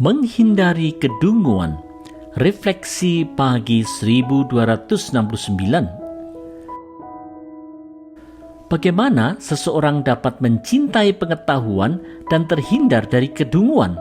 Menghindari kedunguan. Refleksi pagi 1269. Bagaimana seseorang dapat mencintai pengetahuan dan terhindar dari kedunguan?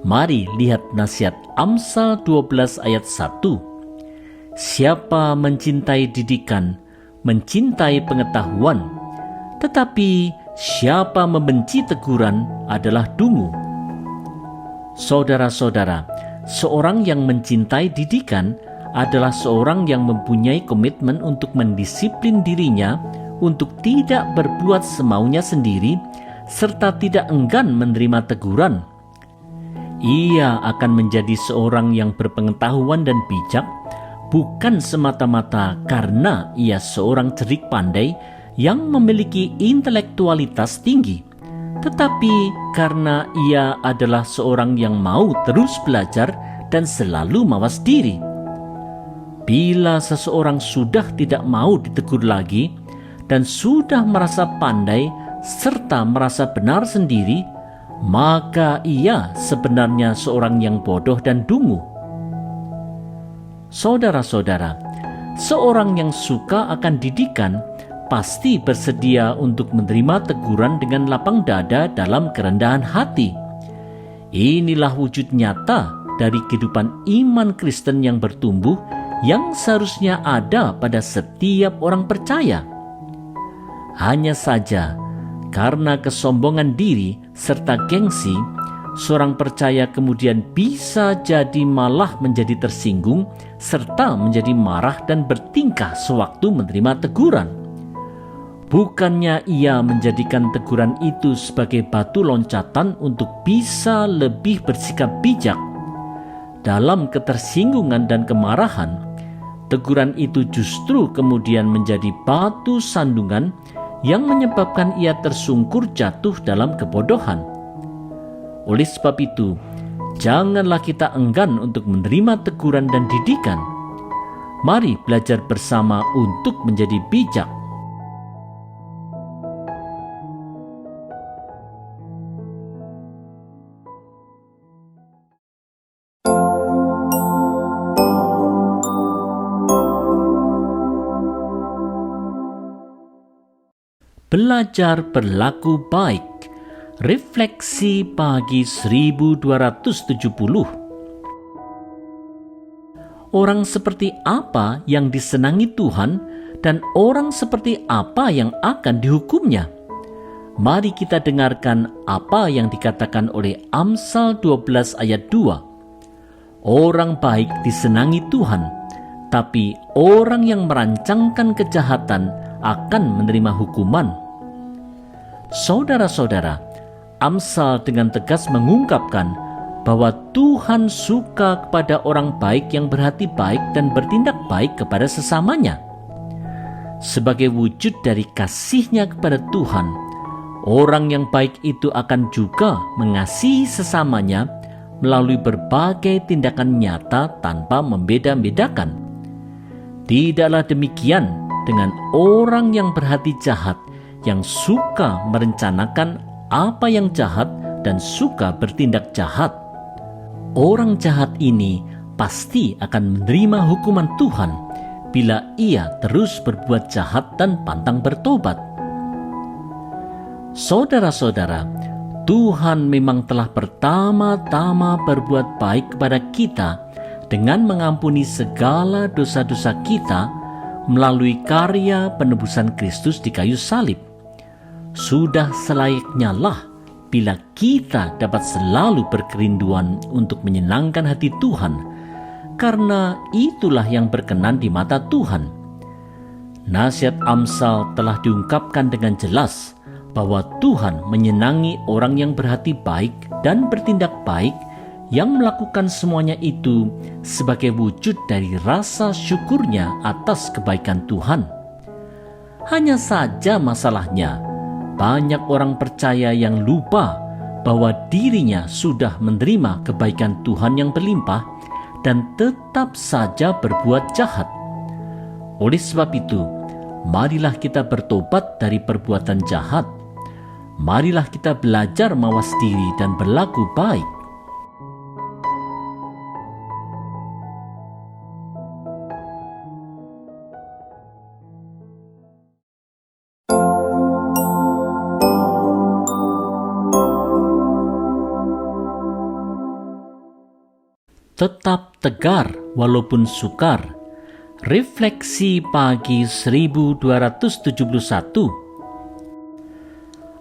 Mari lihat nasihat Amsal 12 ayat 1. Siapa mencintai didikan, mencintai pengetahuan, tetapi siapa membenci teguran adalah dungu. Saudara-saudara, seorang yang mencintai didikan adalah seorang yang mempunyai komitmen untuk mendisiplin dirinya untuk tidak berbuat semaunya sendiri serta tidak enggan menerima teguran. Ia akan menjadi seorang yang berpengetahuan dan bijak, bukan semata-mata karena ia seorang cerdik pandai yang memiliki intelektualitas tinggi, tetapi karena ia adalah seorang yang mau terus belajar dan selalu mawas diri. Bila seseorang sudah tidak mau ditegur lagi dan sudah merasa pandai serta merasa benar sendiri, maka ia sebenarnya seorang yang bodoh dan dungu. Saudara-saudara, seorang yang suka akan didikan pasti bersedia untuk menerima teguran dengan lapang dada dalam kerendahan hati. Inilah wujud nyata dari kehidupan iman Kristen yang bertumbuh yang seharusnya ada pada setiap orang percaya. Hanya saja, karena kesombongan diri serta gengsi, seorang percaya kemudian bisa jadi malah menjadi tersinggung serta menjadi marah dan bertingkah sewaktu menerima teguran. Bukannya ia menjadikan teguran itu sebagai batu loncatan untuk bisa lebih bersikap bijak. Dalam ketersinggungan dan kemarahan, teguran itu justru kemudian menjadi batu sandungan yang menyebabkan ia tersungkur jatuh dalam kebodohan. Oleh sebab itu, janganlah kita enggan untuk menerima teguran dan didikan. Mari belajar bersama untuk menjadi bijak. Belajar berlaku baik. Refleksi pagi 1270. Orang seperti apa yang disenangi Tuhan dan orang seperti apa yang akan dihukumnya? Mari kita dengarkan apa yang dikatakan oleh Amsal 12 ayat 2. Orang baik disenangi Tuhan, tapi orang yang merancangkan kejahatan akan menerima hukuman. Saudara-saudara, Amsal dengan tegas mengungkapkan bahwa Tuhan suka kepada orang baik yang berhati baik dan bertindak baik kepada sesamanya. Sebagai wujud dari kasih-Nya kepada Tuhan, orang yang baik itu akan juga mengasihi sesamanya melalui berbagai tindakan nyata tanpa membeda-bedakan. Tidaklah demikian dengan orang yang berhati jahat, yang suka merencanakan apa yang jahat dan suka bertindak jahat. Orang jahat ini pasti akan menerima hukuman Tuhan bila ia terus berbuat jahat dan pantang bertobat. Saudara-saudara, Tuhan memang telah pertama-tama berbuat baik kepada kita dengan mengampuni segala dosa-dosa kita melalui karya penebusan Kristus di kayu salib. Sudah selayaknya lah bila kita dapat selalu berkerinduan untuk menyenangkan hati Tuhan, karena itulah yang berkenan di mata Tuhan. Nasihat Amsal telah diungkapkan dengan jelas bahwa Tuhan menyenangi orang yang berhati baik dan bertindak baik, yang melakukan semuanya itu sebagai wujud dari rasa syukurnya atas kebaikan Tuhan. Hanya saja masalahnya, banyak orang percaya yang lupa bahwa dirinya sudah menerima kebaikan Tuhan yang berlimpah dan tetap saja berbuat jahat. Oleh sebab itu, marilah kita bertobat dari perbuatan jahat. Marilah kita belajar mawas diri dan berlaku baik. Tetap tegar walaupun sukar. Refleksi pagi 1271.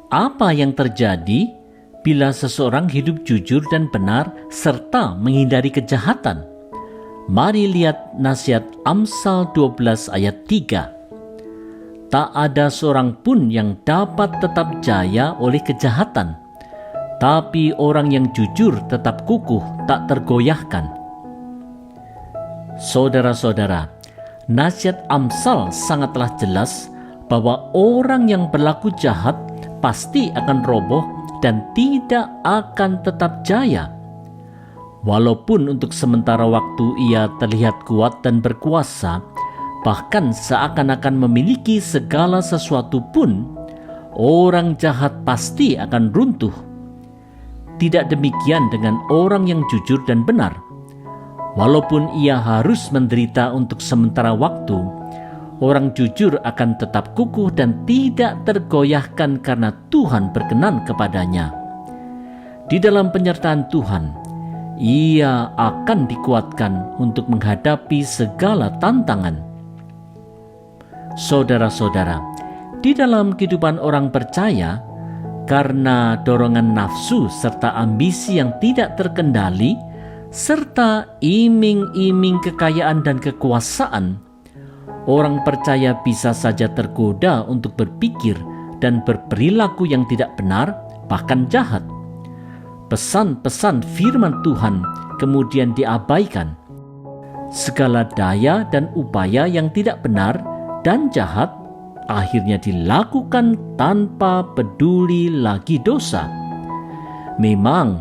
Apa yang terjadi bila seseorang hidup jujur dan benar serta menghindari kejahatan? Mari lihat nasihat Amsal 12 ayat 3. Tak ada seorang pun yang dapat tetap jaya oleh kejahatan, tapi orang yang jujur tetap kukuh, tak tergoyahkan. Saudara-saudara, nasihat Amsal sangatlah jelas bahwa orang yang berlaku jahat pasti akan roboh dan tidak akan tetap jaya. Walaupun untuk sementara waktu ia terlihat kuat dan berkuasa, bahkan seakan-akan memiliki segala sesuatu pun, orang jahat pasti akan runtuh. Tidak demikian dengan orang yang jujur dan benar. Walaupun ia harus menderita untuk sementara waktu, orang jujur akan tetap kukuh dan tidak tergoyahkan karena Tuhan berkenan kepadanya. Di dalam penyertaan Tuhan, ia akan dikuatkan untuk menghadapi segala tantangan. Saudara-saudara, di dalam kehidupan orang percaya, karena dorongan nafsu serta ambisi yang tidak terkendali, serta iming-iming kekayaan dan kekuasaan, orang percaya bisa saja tergoda untuk berpikir dan berperilaku yang tidak benar, bahkan jahat. Pesan-pesan firman Tuhan kemudian diabaikan. Segala daya dan upaya yang tidak benar dan jahat akhirnya dilakukan tanpa peduli lagi dosa. Memang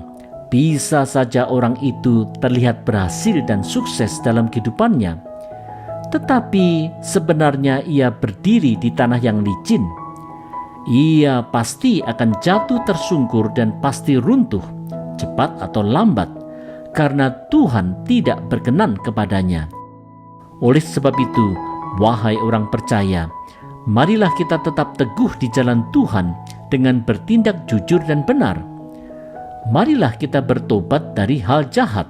bisa saja orang itu terlihat berhasil dan sukses dalam kehidupannya, tetapi sebenarnya ia berdiri di tanah yang licin. Ia pasti akan jatuh tersungkur dan pasti runtuh, cepat atau lambat, karena Tuhan tidak berkenan kepadanya. Oleh sebab itu, wahai orang percaya, marilah kita tetap teguh di jalan Tuhan dengan bertindak jujur dan benar. Marilah kita bertobat dari hal jahat.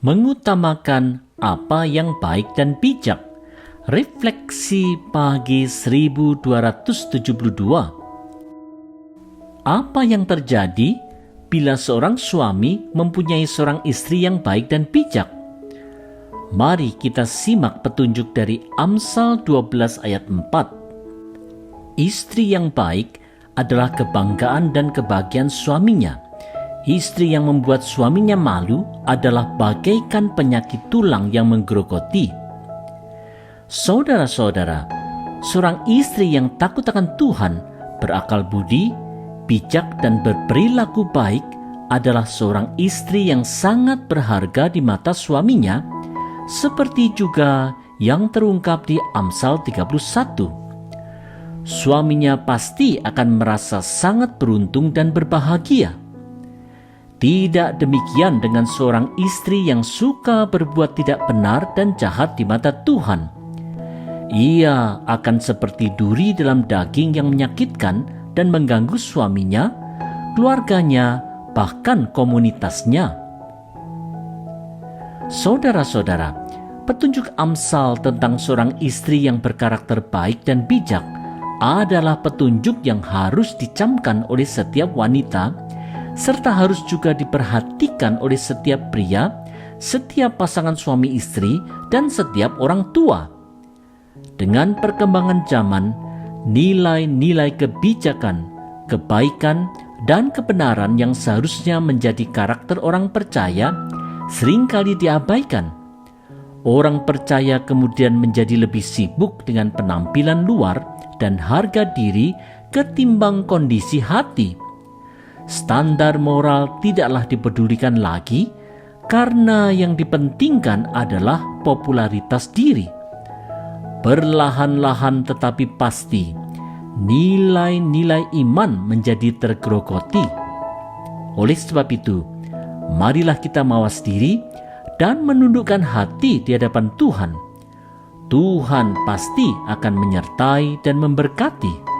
Mengutamakan apa yang baik dan bijak. Refleksi pagi 1272. Apa yang terjadi bila seorang suami mempunyai seorang istri yang baik dan bijak? Mari kita simak petunjuk dari Amsal 12 ayat 4. Istri yang baik adalah kebanggaan dan kebahagiaan suaminya. Istri yang membuat suaminya malu adalah bagaikan penyakit tulang yang menggerogoti. Saudara-saudara, seorang istri yang takut akan Tuhan, berakal budi, bijak dan berperilaku baik adalah seorang istri yang sangat berharga di mata suaminya, seperti juga yang terungkap di Amsal 31. Suaminya pasti akan merasa sangat beruntung dan berbahagia. Tidak demikian dengan seorang istri yang suka berbuat tidak benar dan jahat di mata Tuhan. Ia akan seperti duri dalam daging yang menyakitkan dan mengganggu suaminya, keluarganya, bahkan komunitasnya. Saudara-saudara, petunjuk Amsal tentang seorang istri yang berkarakter baik dan bijak adalah petunjuk yang harus dicamkan oleh setiap wanita, serta harus juga diperhatikan oleh setiap pria, setiap pasangan suami istri, dan setiap orang tua. Dengan perkembangan zaman, nilai-nilai kebijakan, kebaikan, dan kebenaran yang seharusnya menjadi karakter orang percaya seringkali diabaikan. Orang percaya kemudian menjadi lebih sibuk dengan penampilan luar dan harga diri ketimbang kondisi hati. Standar moral tidaklah dipedulikan lagi karena yang dipentingkan adalah popularitas diri. Perlahan-lahan tetapi pasti, nilai-nilai iman menjadi tergerogoti. Oleh sebab itu, marilah kita mawas diri dan menundukkan hati di hadapan Tuhan, Tuhan pasti akan menyertai dan memberkati.